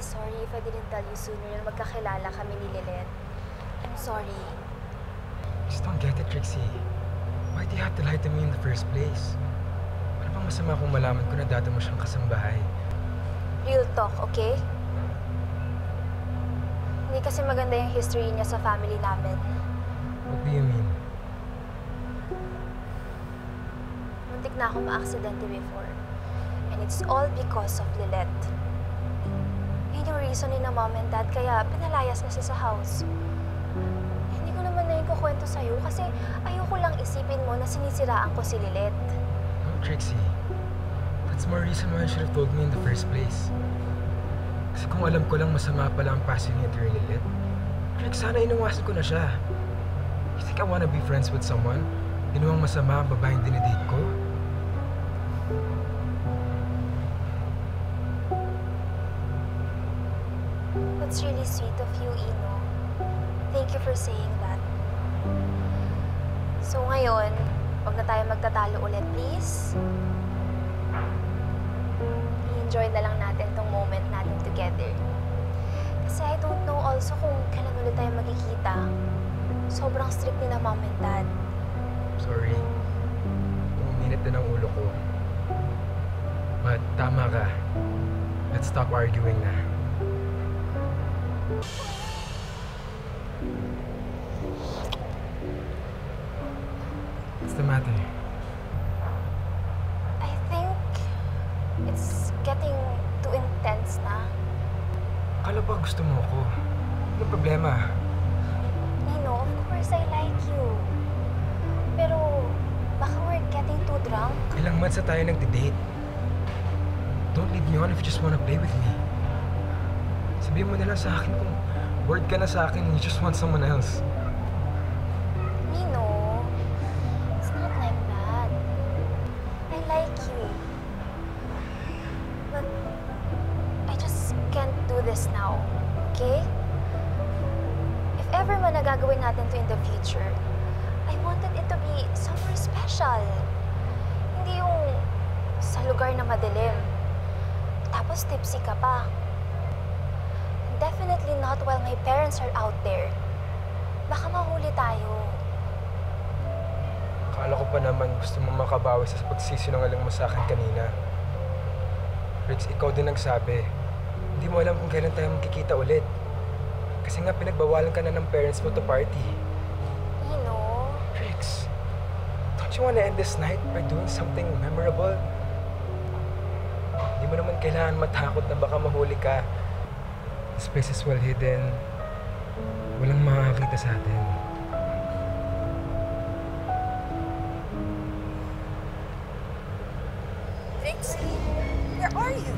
sorry if I didn't tell you sooner na magkakilala kami ni Lilet. I'm sorry. I just don't get it, Trixie. Why do you have to lie to me in the first place? Ano bang masama kung malaman ko na dati mo siyang kasambahay? Real talk, okay? Hindi kasi maganda yung history niya sa family namin. What do you mean? Muntik na akong ma-aksidente before. And it's all because of Lilet. Yun yung reason ni na mom and dad kaya pinalayas na siya sa house. Hindi ko naman na yung kukwento sa'yo kasi ayoko lang isipin mo na sinisiraan ko si Lilet. No, Trixie. That's more reason why you should have told me in the first place. Kasi kung alam ko lang masama pala ang past ni Lilet, Trix, sana inawasan ko na siya. You think I wanna be friends with someone? Ginawang masama ang babaeng dinidate ko? That's really sweet of you, Ino. Thank you for saying that. So ngayon, huwag na tayo magtatalo ulit, please. I-enjoy na lang natin tong moment natin together. Kasi I don't know also kung kailan ulit tayo magkikita. Sobrang strict ni na mom and dad. Sorry. Uminit din ang ulo ko. But tama ka. Let's stop arguing na. What's the matter? I think it's getting too intense na. Akala ba gusto mo ako? Anong problema? Nino, of course I like you. Pero baka we're getting too drunk. Ilang months na tayo nagde-date. Don't lead me on if you just wanna play with me. Sabihin mo na lang sa akin kung bored ka na sa akin and you just want someone else. Nino, it's not like that. I like you. But I just can't do this now, okay? If ever man nagagawin natin to in the future, I wanted it to be somewhere special. Hindi yung sa lugar na madilim. Tapos tipsy ka pa. Definitely not while my parents are out there. Baka mahuli tayo. Akala ko pa naman gusto mo makabawi sa pagsisinungaling mo sa akin kanina. Rix, ikaw din nagsabi. Hindi mo alam kung kailan tayo magkikita ulit. Kasi nga pinagbawalan ka na ng parents mo to party. Nino? Rix, don't you wanna end this night by doing something memorable? Hindi mo naman kailangan matakot na baka mahuli ka. This place is well hidden. Walang makakakita sa atin. Trixie, where are you?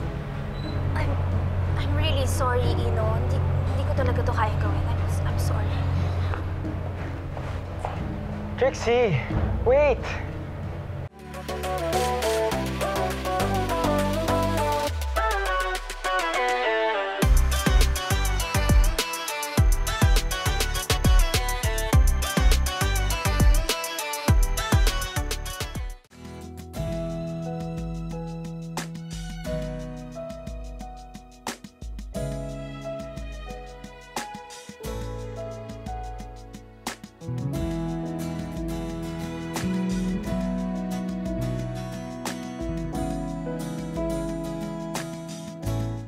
I'm really sorry, Ino. Hindi ko talaga to kaya gawin. I'm sorry. Trixie, wait!